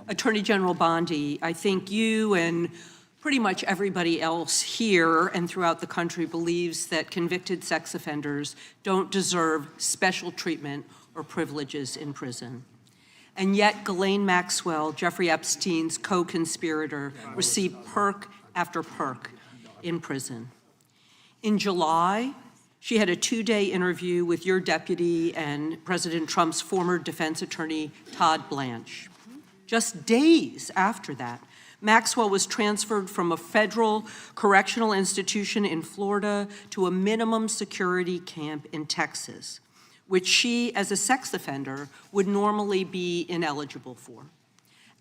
Attorney General Bondi, I think you and pretty much everybody else here and throughout the country believes that convicted sex offenders don't deserve special treatment or privileges in prison. And yet Ghislaine Maxwell, Jeffrey Epstein's co-conspirator, received perk after perk in prison. In July, she had a 2-day interview with your deputy and President Trump's former defense attorney, Todd Blanche. Just days after that, Maxwell was transferred from a federal correctional institution in Florida to a minimum security camp in Texas, which she, as a sex offender, would normally be ineligible for.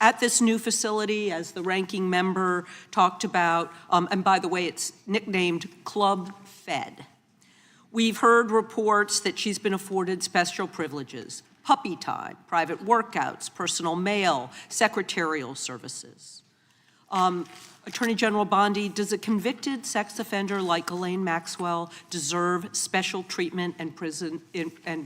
At this new facility, as the ranking member talked about, and by the way, it's nicknamed Club Fed, we've heard reports that she's been afforded special privileges: puppy time, private workouts, personal mail, secretarial services. Attorney General Bondi, does a convicted sex offender like Ghislaine Maxwell deserve special treatment and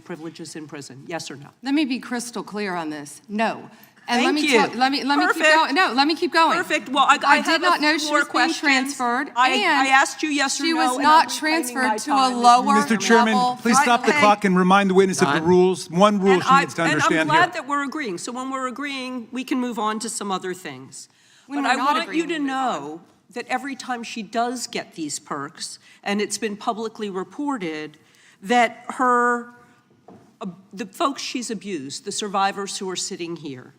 privileges in prison? Yes or no? Let me be crystal clear on this. No. And Thank you. let me keep going. No, let me keep going. Perfect. Well, I did not know she was being transferred. I asked you yes or no. She was not transferred to a lower Mr. Chairman, level. please stop the clock and remind the witness of the rules. One rule she needs to understand here. And I'm glad that we're agreeing. So when we're agreeing, we can move on to some other things. But I want you to know that every time she does get these perks, and it's been publicly reported, that the folks she's abused, the survivors who are sitting here,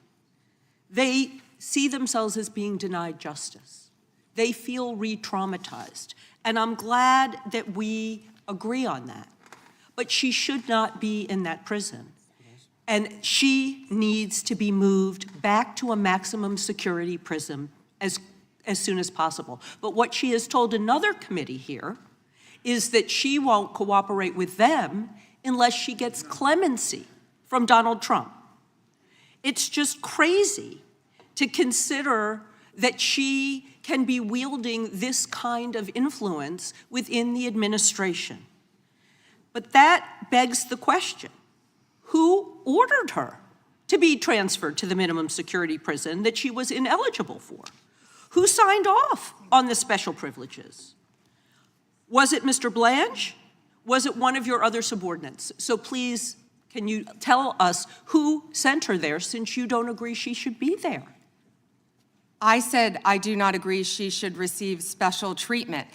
they see themselves as being denied justice. They feel re-traumatized. And I'm glad that we agree on that. But she should not be in that prison. And she needs to be moved back to a maximum security prison as soon as possible. But what she has told another committee here is that she won't cooperate with them unless she gets clemency from Donald Trump. It's just crazy to consider that she can be wielding this kind of influence within the administration. But that begs the question: who ordered her to be transferred to the minimum security prison that she was ineligible for? Who signed off on the special privileges? Was it Mr. Blanche? Was it one of your other subordinates? So please, can you tell us who sent her there, since you don't agree she should be there? I said I do not agree she should receive special treatment.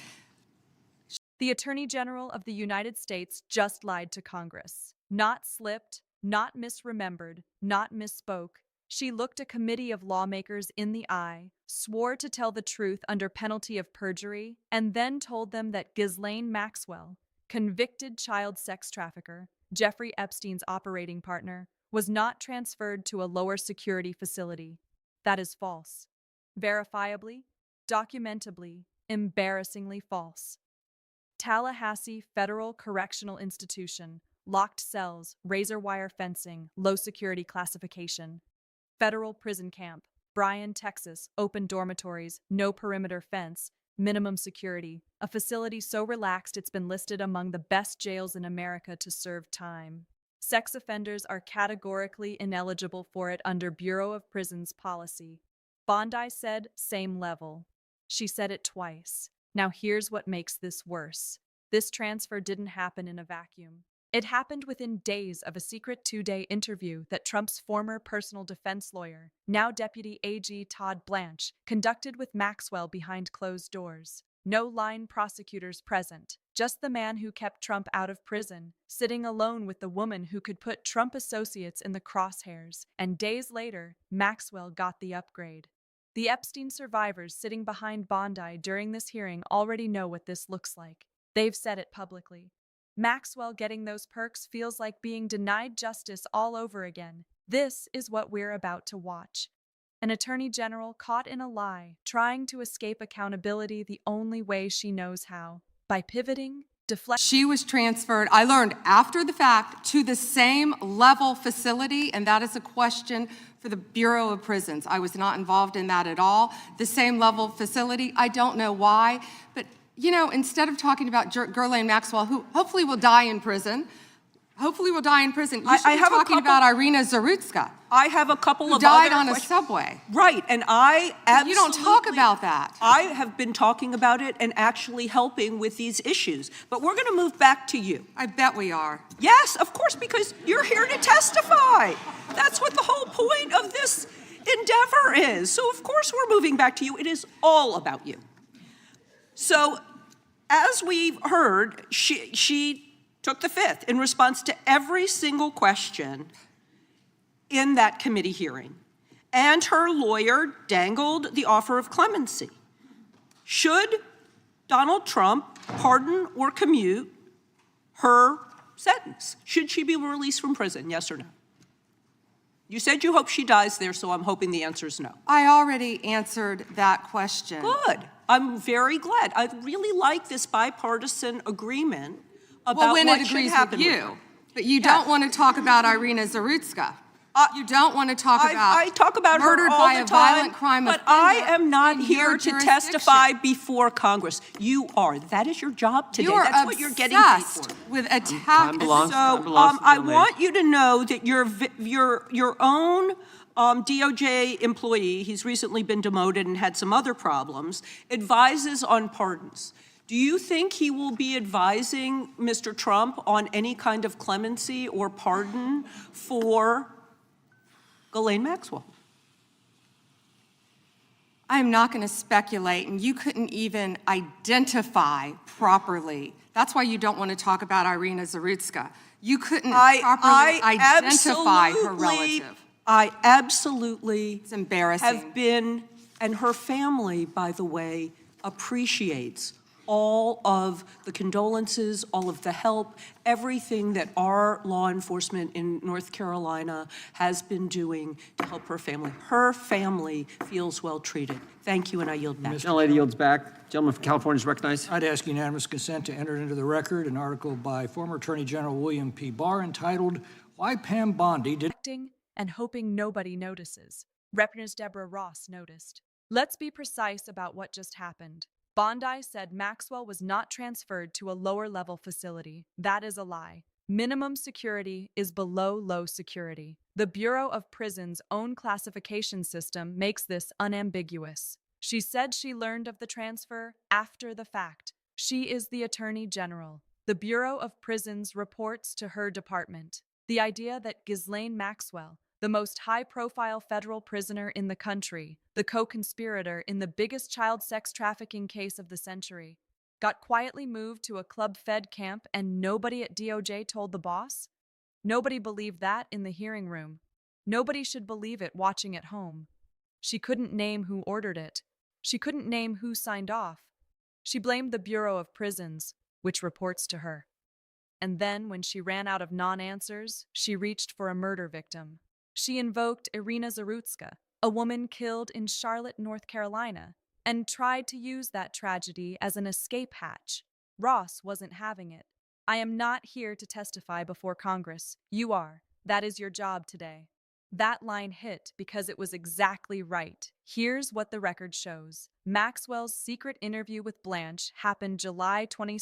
The Attorney General of the United States just lied to Congress. Not slipped, not misremembered, not misspoke. She looked a committee of lawmakers in the eye, swore to tell the truth under penalty of perjury, and then told them that Ghislaine Maxwell, convicted child sex trafficker, Jeffrey Epstein's operating partner, was not transferred to a lower security facility. That is false. Verifiably, documentably, embarrassingly false. Tallahassee Federal Correctional Institution, locked cells, razor wire fencing, low security classification. Federal prison camp, Bryan, Texas, open dormitories, no perimeter fence, minimum security, a facility so relaxed it's been listed among the best jails in America to serve time. Sex offenders are categorically ineligible for it under Bureau of Prisons policy. Bondi said same level. She said it twice. Now here's what makes this worse. This transfer didn't happen in a vacuum. It happened within days of a secret 2-day interview that Trump's former personal defense lawyer, now Deputy AG Todd Blanche, conducted with Maxwell behind closed doors. No line prosecutors present, just the man who kept Trump out of prison, sitting alone with the woman who could put Trump associates in the crosshairs, and days later, Maxwell got the upgrade. The Epstein survivors sitting behind Bondi during this hearing already know what this looks like. They've said it publicly. Maxwell getting those perks feels like being denied justice all over again. This is what we're about to watch. An attorney general caught in a lie, trying to escape accountability the only way she knows how, by pivoting, deflecting. She was transferred, I learned after the fact, to the same level facility, and that is a question for the Bureau of Prisons. I was not involved in that at all. The same level facility, I don't know why, but you know, instead of talking about Ghislaine Maxwell, who hopefully will die in prison, you should be talking about Irina Zarutska. I have a couple who of died other on a questions. subway. Right, and I absolutely... You don't talk about that. I have been talking about it and actually helping with these issues. But we're going to move back to you. I bet we are. Yes, of course, because you're here to testify. That's what the whole point of this endeavor is. So of course we're moving back to you. It is all about you. So as we've heard, she took the fifth in response to every single question in that committee hearing. And her lawyer dangled the offer of clemency. Should Donald Trump pardon or commute her sentence? Should she be released from prison, yes or no? You said you hope she dies there, so I'm hoping the answer is no. I already answered that question. Good. I'm very glad. I really like this bipartisan agreement about when what it should agrees happen with with you. her. But you Yes. don't want to talk about Irina Zarutska. You don't want to talk about I talk about her murdered all by the a time, violent crime but offender I am not in here your to jurisdiction. testify before Congress. You are. That is your job today. You are That's what you're getting paid obsessed for. with attack. Time belongs- So time belongs to the I young lady. want you to know that your own DOJ employee, he's recently been demoted and had some other problems, advises on pardons. Do you think he will be advising Mr. Trump on any kind of clemency or pardon for Ghislaine Maxwell? I'm not going to speculate, and you couldn't even identify properly. That's why you don't want to talk about Irina Zarutska. You couldn't properly identify her relative. I absolutely It's embarrassing. have been, and her family, by the way, appreciates all of the condolences, all of the help, everything that our law enforcement in North Carolina has been doing to help her family. Her family feels well treated. Thank you, and I yield back. Gentle lady yields back. Gentleman from California is recognized. I'd ask unanimous consent to enter into the record an article by former Attorney General William P. Barr entitled, "Why Pam Bondi Did..." Acting and hoping nobody notices. Representative Deborah Ross noticed. Let's be precise about what just happened. Bondi said Maxwell was not transferred to a lower-level facility. That is a lie. Minimum security is below low security. The Bureau of Prisons' own classification system makes this unambiguous. She said she learned of the transfer after the fact. She is the Attorney General. The Bureau of Prisons reports to her department. The idea that Ghislaine Maxwell, the most high-profile federal prisoner in the country, the co-conspirator in the biggest child sex trafficking case of the century, got quietly moved to a club-fed camp and nobody at DOJ told the boss? Nobody believed that in the hearing room. Nobody should believe it watching at home. She couldn't name who ordered it. She couldn't name who signed off. She blamed the Bureau of Prisons, which reports to her. And then, when she ran out of non-answers, she reached for a murder victim. She invoked Irina Zarutska, a woman killed in Charlotte, North Carolina, and tried to use that tragedy as an escape hatch. Ross wasn't having it. I am not here to testify before Congress. You are. That is your job today. That line hit because it was exactly right. Here's what the record shows. Maxwell's secret interview with Blanche happened July 22,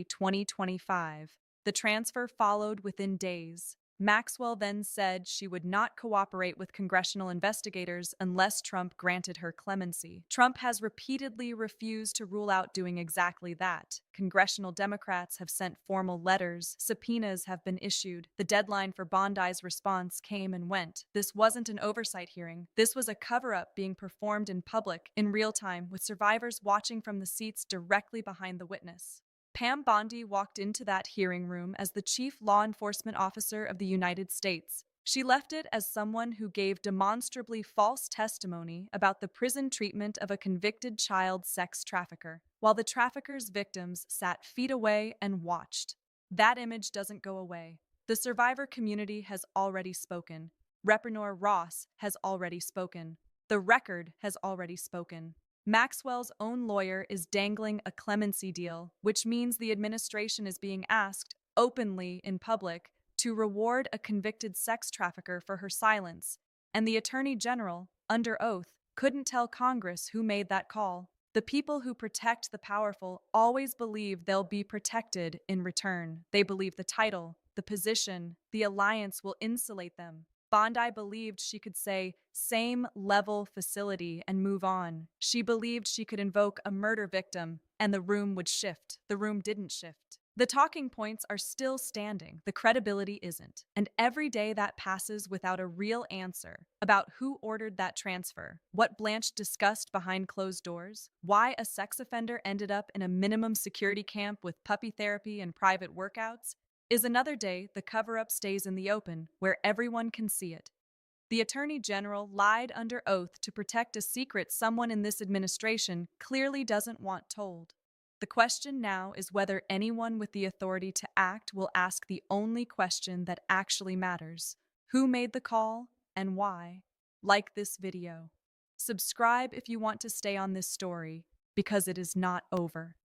2025. The transfer followed within days. Maxwell then said she would not cooperate with congressional investigators unless Trump granted her clemency. Trump has repeatedly refused to rule out doing exactly that. Congressional Democrats have sent formal letters. Subpoenas have been issued. The deadline for Bondi's response came and went. This wasn't an oversight hearing. This was a cover-up being performed in public, in real time, with survivors watching from the seats directly behind the witness. Pam Bondi walked into that hearing room as the chief law enforcement officer of the United States. She left it as someone who gave demonstrably false testimony about the prison treatment of a convicted child sex trafficker, while the trafficker's victims sat feet away and watched. That image doesn't go away. The survivor community has already spoken. Representative Ross has already spoken. The record has already spoken. Maxwell's own lawyer is dangling a clemency deal, which means the administration is being asked, openly in public, to reward a convicted sex trafficker for her silence, and the Attorney General, under oath, couldn't tell Congress who made that call. The people who protect the powerful always believe they'll be protected in return. They believe the title, the position, the alliance will insulate them. Bondi believed she could say same level facility and move on. She believed she could invoke a murder victim and the room would shift. The room didn't shift. The talking points are still standing. The credibility isn't. And every day that passes without a real answer about who ordered that transfer, what Blanche discussed behind closed doors, why a sex offender ended up in a minimum security camp with puppy therapy and private workouts, is another day the cover-up stays in the open where everyone can see it. The Attorney General lied under oath to protect a secret someone in this administration clearly doesn't want told. The question now is whether anyone with the authority to act will ask the only question that actually matters: who made the call and why? Like this video. Subscribe if you want to stay on this story, because it is not over.